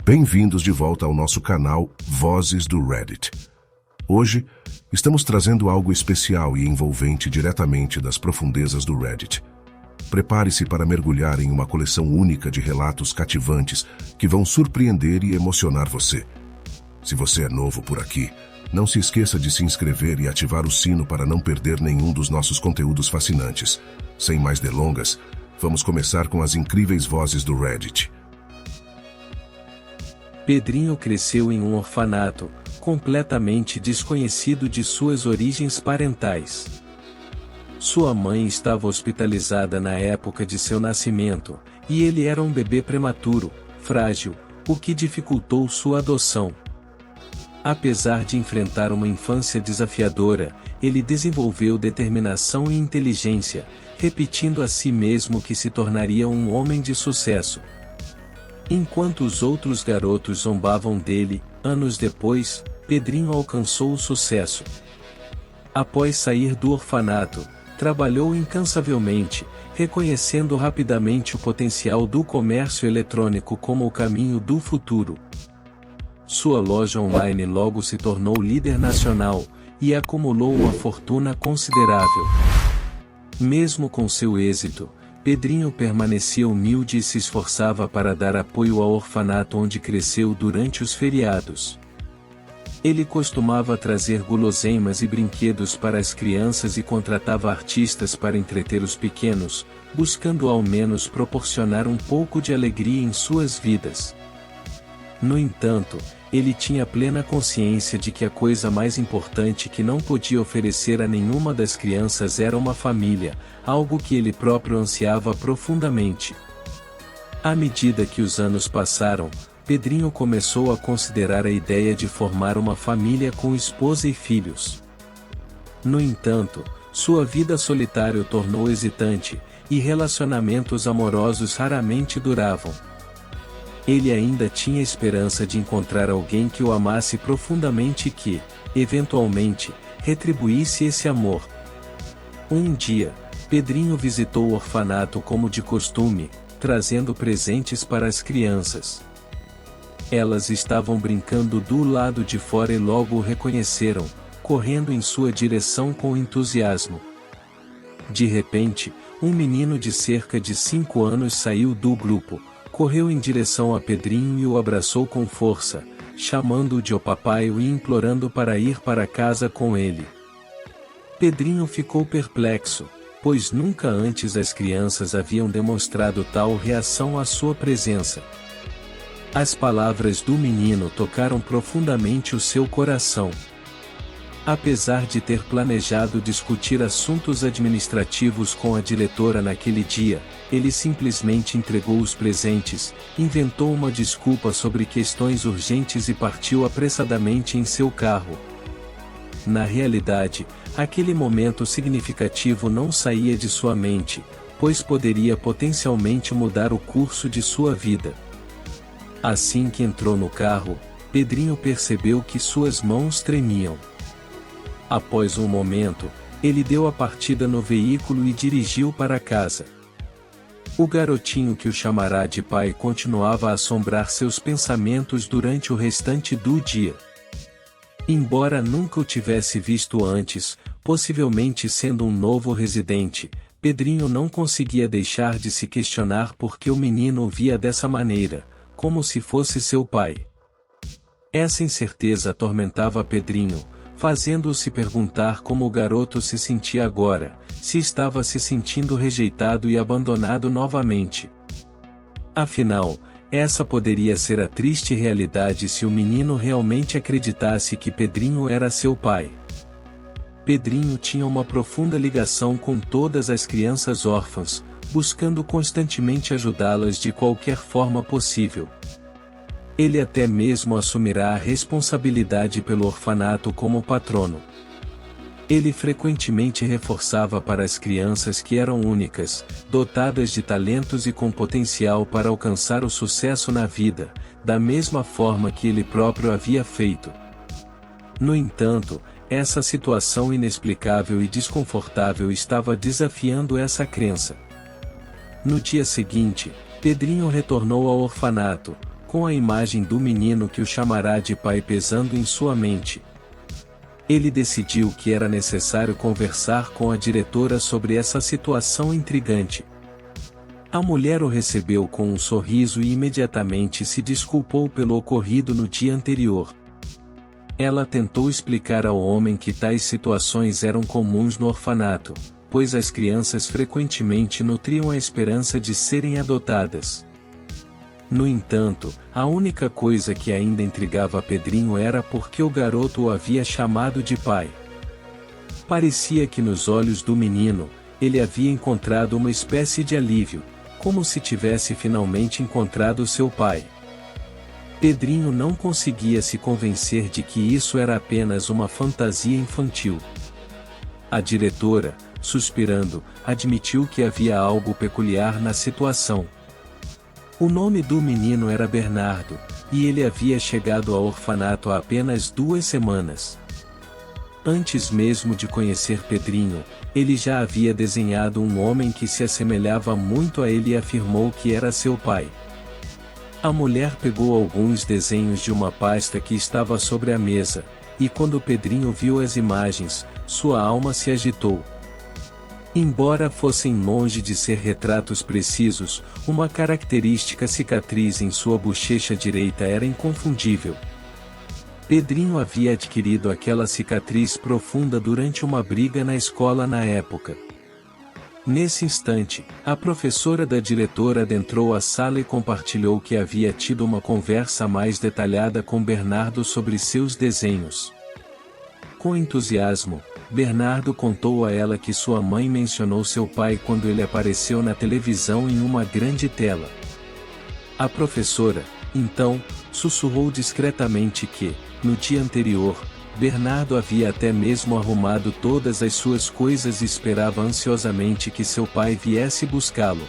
Bem-vindos de volta ao nosso canal Vozes do Reddit. Hoje, estamos trazendo algo especial e envolvente diretamente das profundezas do Reddit. Prepare-se para mergulhar em uma coleção única de relatos cativantes que vão surpreender e emocionar você. Se você é novo por aqui, não se esqueça de se inscrever e ativar o sino para não perder nenhum dos nossos conteúdos fascinantes. Sem mais delongas, vamos começar com as incríveis vozes do Reddit. Pedrinho cresceu em um orfanato, completamente desconhecido de suas origens parentais. Sua mãe estava hospitalizada na época de seu nascimento, e ele era um bebê prematuro, frágil, o que dificultou sua adoção. Apesar de enfrentar uma infância desafiadora, ele desenvolveu determinação e inteligência, repetindo a si mesmo que se tornaria um homem de sucesso. Enquanto os outros garotos zombavam dele, anos depois, Pedrinho alcançou o sucesso. Após sair do orfanato, trabalhou incansavelmente, reconhecendo rapidamente o potencial do comércio eletrônico como o caminho do futuro. Sua loja online logo se tornou líder nacional, e acumulou uma fortuna considerável. Mesmo com seu êxito, Pedrinho permanecia humilde e se esforçava para dar apoio ao orfanato onde cresceu durante os feriados. Ele costumava trazer guloseimas e brinquedos para as crianças e contratava artistas para entreter os pequenos, buscando ao menos proporcionar um pouco de alegria em suas vidas. No entanto, ele tinha plena consciência de que a coisa mais importante que não podia oferecer a nenhuma das crianças era uma família, algo que ele próprio ansiava profundamente. À medida que os anos passaram, Pedrinho começou a considerar a ideia de formar uma família com esposa e filhos. No entanto, sua vida solitária o tornou hesitante, e relacionamentos amorosos raramente duravam. Ele ainda tinha esperança de encontrar alguém que o amasse profundamente e que, eventualmente, retribuísse esse amor. Um dia, Pedrinho visitou o orfanato como de costume, trazendo presentes para as crianças. Elas estavam brincando do lado de fora e logo o reconheceram, correndo em sua direção com entusiasmo. De repente, um menino de cerca de 5 anos saiu do grupo, correu em direção a Pedrinho e o abraçou com força, chamando-o de "o papai" e implorando para ir para casa com ele. Pedrinho ficou perplexo, pois nunca antes as crianças haviam demonstrado tal reação à sua presença. As palavras do menino tocaram profundamente o seu coração. Apesar de ter planejado discutir assuntos administrativos com a diretora naquele dia, ele simplesmente entregou os presentes, inventou uma desculpa sobre questões urgentes e partiu apressadamente em seu carro. Na realidade, aquele momento significativo não saía de sua mente, pois poderia potencialmente mudar o curso de sua vida. Assim que entrou no carro, Pedrinho percebeu que suas mãos tremiam. Após um momento, ele deu a partida no veículo e dirigiu para casa. O garotinho que o chamará de pai continuava a assombrar seus pensamentos durante o restante do dia. Embora nunca o tivesse visto antes, possivelmente sendo um novo residente, Pedrinho não conseguia deixar de se questionar por que o menino o via dessa maneira, como se fosse seu pai. Essa incerteza atormentava Pedrinho, fazendo-o se perguntar como o garoto se sentia agora, se estava se sentindo rejeitado e abandonado novamente. Afinal, essa poderia ser a triste realidade se o menino realmente acreditasse que Pedrinho era seu pai. Pedrinho tinha uma profunda ligação com todas as crianças órfãs, buscando constantemente ajudá-las de qualquer forma possível. Ele até mesmo assumirá a responsabilidade pelo orfanato como patrono. Ele frequentemente reforçava para as crianças que eram únicas, dotadas de talentos e com potencial para alcançar o sucesso na vida, da mesma forma que ele próprio havia feito. No entanto, essa situação inexplicável e desconfortável estava desafiando essa crença. No dia seguinte, Pedrinho retornou ao orfanato, com a imagem do menino que o chamará de pai pesando em sua mente. Ele decidiu que era necessário conversar com a diretora sobre essa situação intrigante. A mulher o recebeu com um sorriso e imediatamente se desculpou pelo ocorrido no dia anterior. Ela tentou explicar ao homem que tais situações eram comuns no orfanato, pois as crianças frequentemente nutriam a esperança de serem adotadas. No entanto, a única coisa que ainda intrigava Pedrinho era porque o garoto o havia chamado de pai. Parecia que nos olhos do menino, ele havia encontrado uma espécie de alívio, como se tivesse finalmente encontrado seu pai. Pedrinho não conseguia se convencer de que isso era apenas uma fantasia infantil. A diretora, suspirando, admitiu que havia algo peculiar na situação. O nome do menino era Bernardo, e ele havia chegado ao orfanato há apenas 2 semanas. Antes mesmo de conhecer Pedrinho, ele já havia desenhado um homem que se assemelhava muito a ele e afirmou que era seu pai. A mulher pegou alguns desenhos de uma pasta que estava sobre a mesa, e quando Pedrinho viu as imagens, sua alma se agitou. Embora fossem longe de ser retratos precisos, uma característica cicatriz em sua bochecha direita era inconfundível. Pedrinho havia adquirido aquela cicatriz profunda durante uma briga na escola na época. Nesse instante, a professora da diretora adentrou a sala e compartilhou que havia tido uma conversa mais detalhada com Bernardo sobre seus desenhos. Com entusiasmo, Bernardo contou a ela que sua mãe mencionou seu pai quando ele apareceu na televisão em uma grande tela. A professora, então, sussurrou discretamente que, no dia anterior, Bernardo havia até mesmo arrumado todas as suas coisas e esperava ansiosamente que seu pai viesse buscá-lo.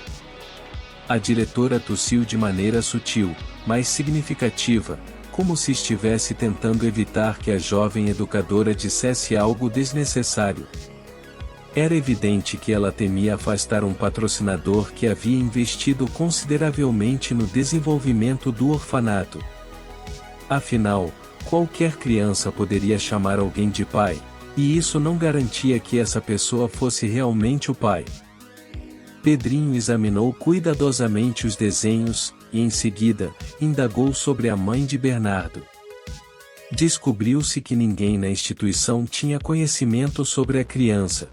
A diretora tossiu de maneira sutil, mas significativa, como se estivesse tentando evitar que a jovem educadora dissesse algo desnecessário. Era evidente que ela temia afastar um patrocinador que havia investido consideravelmente no desenvolvimento do orfanato. Afinal, qualquer criança poderia chamar alguém de pai, e isso não garantia que essa pessoa fosse realmente o pai. Pedrinho examinou cuidadosamente os desenhos, e em seguida, indagou sobre a mãe de Bernardo. Descobriu-se que ninguém na instituição tinha conhecimento sobre a criança.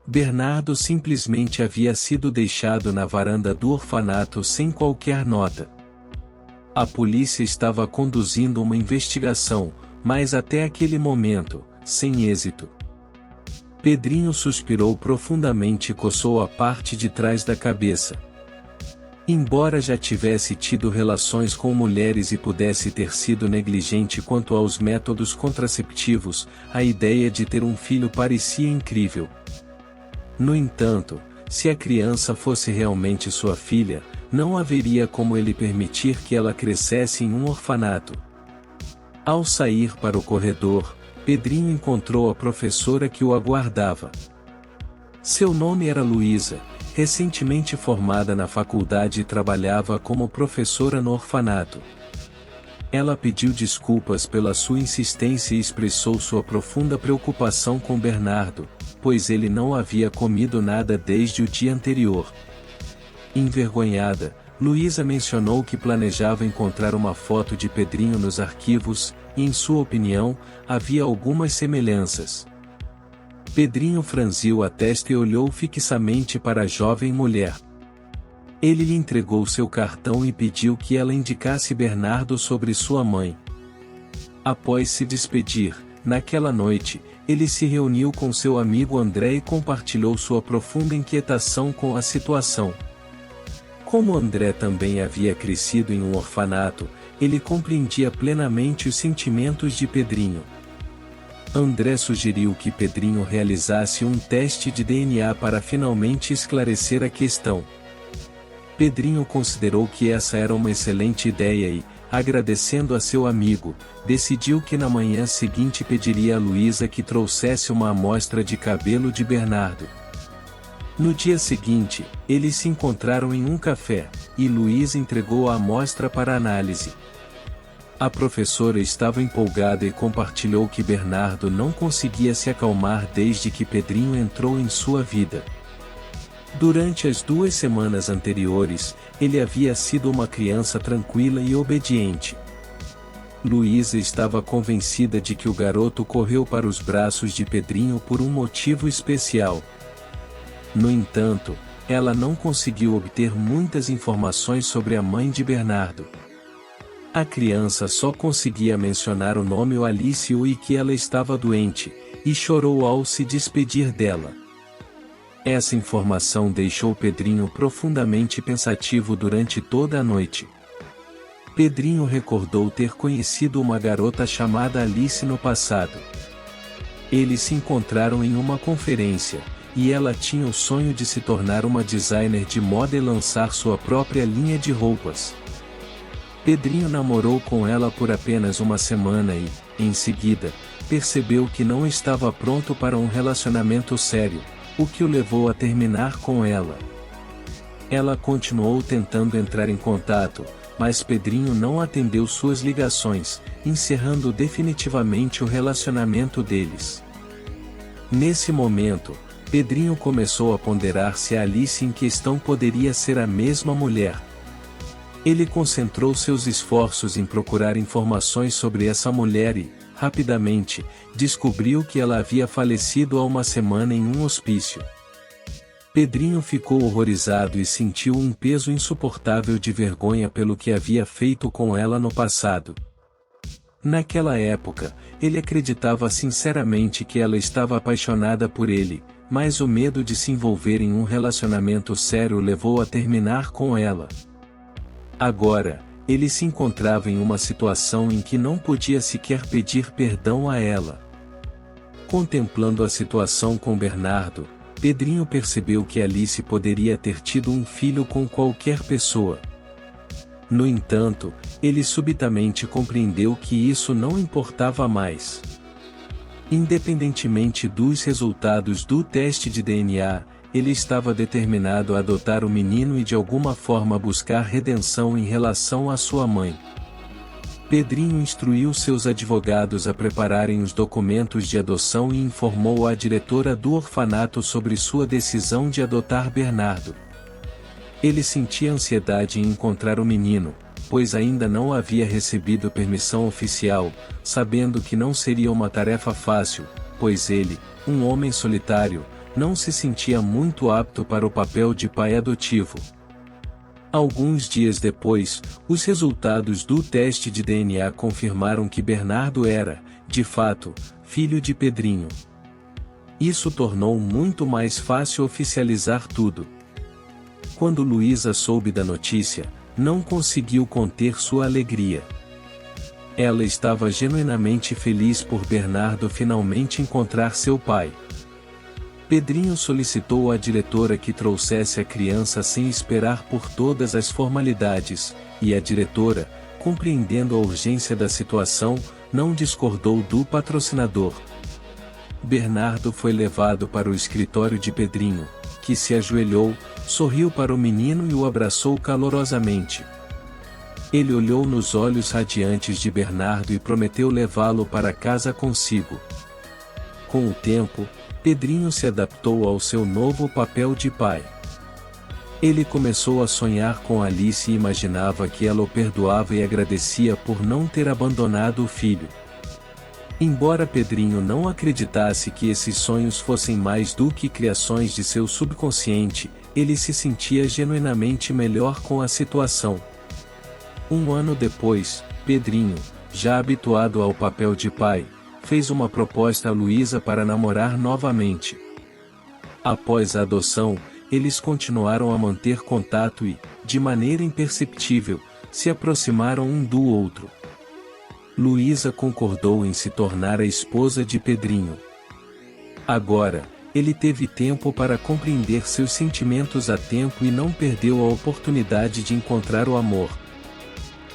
Bernardo simplesmente havia sido deixado na varanda do orfanato sem qualquer nota. A polícia estava conduzindo uma investigação, mas até aquele momento, sem êxito. Pedrinho suspirou profundamente e coçou a parte de trás da cabeça. Embora já tivesse tido relações com mulheres e pudesse ter sido negligente quanto aos métodos contraceptivos, a ideia de ter um filho parecia incrível. No entanto, se a criança fosse realmente sua filha, não haveria como ele permitir que ela crescesse em um orfanato. Ao sair para o corredor, Pedrinho encontrou a professora que o aguardava. Seu nome era Luísa, recentemente formada na faculdade e trabalhava como professora no orfanato. Ela pediu desculpas pela sua insistência e expressou sua profunda preocupação com Bernardo, pois ele não havia comido nada desde o dia anterior. Envergonhada, Luísa mencionou que planejava encontrar uma foto de Pedrinho nos arquivos, e em sua opinião, havia algumas semelhanças. Pedrinho franziu a testa e olhou fixamente para a jovem mulher. Ele lhe entregou seu cartão e pediu que ela indicasse Bernardo sobre sua mãe. Após se despedir, naquela noite, ele se reuniu com seu amigo André e compartilhou sua profunda inquietação com a situação. Como André também havia crescido em um orfanato, ele compreendia plenamente os sentimentos de Pedrinho. André sugeriu que Pedrinho realizasse um teste de DNA para finalmente esclarecer a questão. Pedrinho considerou que essa era uma excelente ideia e, agradecendo a seu amigo, decidiu que na manhã seguinte pediria a Luísa que trouxesse uma amostra de cabelo de Bernardo. No dia seguinte, eles se encontraram em um café, e Luísa entregou a amostra para análise. A professora estava empolgada e compartilhou que Bernardo não conseguia se acalmar desde que Pedrinho entrou em sua vida. Durante as 2 semanas anteriores, ele havia sido uma criança tranquila e obediente. Luísa estava convencida de que o garoto correu para os braços de Pedrinho por um motivo especial. No entanto, ela não conseguiu obter muitas informações sobre a mãe de Bernardo. A criança só conseguia mencionar o nome Alice e que ela estava doente, e chorou ao se despedir dela. Essa informação deixou Pedrinho profundamente pensativo durante toda a noite. Pedrinho recordou ter conhecido uma garota chamada Alice no passado. Eles se encontraram em uma conferência, e ela tinha o sonho de se tornar uma designer de moda e lançar sua própria linha de roupas. Pedrinho namorou com ela por apenas uma semana e, em seguida, percebeu que não estava pronto para um relacionamento sério, o que o levou a terminar com ela. Ela continuou tentando entrar em contato, mas Pedrinho não atendeu suas ligações, encerrando definitivamente o relacionamento deles. Nesse momento, Pedrinho começou a ponderar se a Alice em questão poderia ser a mesma mulher. Ele concentrou seus esforços em procurar informações sobre essa mulher e, rapidamente, descobriu que ela havia falecido há uma semana em um hospício. Pedrinho ficou horrorizado e sentiu um peso insuportável de vergonha pelo que havia feito com ela no passado. Naquela época, ele acreditava sinceramente que ela estava apaixonada por ele, mas o medo de se envolver em um relacionamento sério o levou a terminar com ela. Agora, ele se encontrava em uma situação em que não podia sequer pedir perdão a ela. Contemplando a situação com Bernardo, Pedrinho percebeu que Alice poderia ter tido um filho com qualquer pessoa. No entanto, ele subitamente compreendeu que isso não importava mais. Independentemente dos resultados do teste de DNA, ele estava determinado a adotar o menino e de alguma forma buscar redenção em relação à sua mãe. Pedrinho instruiu seus advogados a prepararem os documentos de adoção e informou a diretora do orfanato sobre sua decisão de adotar Bernardo. Ele sentia ansiedade em encontrar o menino, pois ainda não havia recebido permissão oficial, sabendo que não seria uma tarefa fácil, pois ele, um homem solitário, não se sentia muito apto para o papel de pai adotivo. Alguns dias depois, os resultados do teste de DNA confirmaram que Bernardo era, de fato, filho de Pedrinho. Isso tornou muito mais fácil oficializar tudo. Quando Luísa soube da notícia, não conseguiu conter sua alegria. Ela estava genuinamente feliz por Bernardo finalmente encontrar seu pai. Pedrinho solicitou à diretora que trouxesse a criança sem esperar por todas as formalidades, e a diretora, compreendendo a urgência da situação, não discordou do patrocinador. Bernardo foi levado para o escritório de Pedrinho, que se ajoelhou, sorriu para o menino e o abraçou calorosamente. Ele olhou nos olhos radiantes de Bernardo e prometeu levá-lo para casa consigo. Com o tempo, Pedrinho se adaptou ao seu novo papel de pai. Ele começou a sonhar com Alice e imaginava que ela o perdoava e agradecia por não ter abandonado o filho. Embora Pedrinho não acreditasse que esses sonhos fossem mais do que criações de seu subconsciente, ele se sentia genuinamente melhor com a situação. Um ano depois, Pedrinho, já habituado ao papel de pai, fez uma proposta a Luísa para namorar novamente. Após a adoção, eles continuaram a manter contato e, de maneira imperceptível, se aproximaram um do outro. Luísa concordou em se tornar a esposa de Pedrinho. Agora, ele teve tempo para compreender seus sentimentos a tempo e não perdeu a oportunidade de encontrar o amor.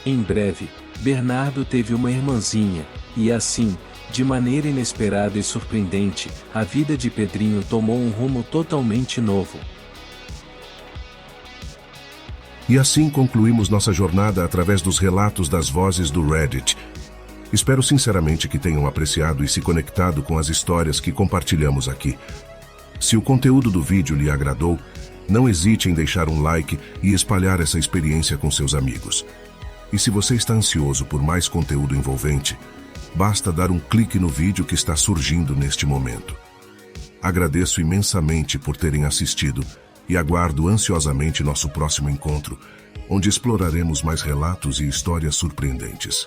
Em breve, Bernardo teve uma irmãzinha, e assim, De maneira inesperada e surpreendente, a vida de Pedrinho tomou um rumo totalmente novo. E assim concluímos nossa jornada através dos relatos das vozes do Reddit. Espero sinceramente que tenham apreciado e se conectado com as histórias que compartilhamos aqui. Se o conteúdo do vídeo lhe agradou, não hesite em deixar um like e espalhar essa experiência com seus amigos. E se você está ansioso por mais conteúdo envolvente, basta dar um clique no vídeo que está surgindo neste momento. Agradeço imensamente por terem assistido e aguardo ansiosamente nosso próximo encontro, onde exploraremos mais relatos e histórias surpreendentes.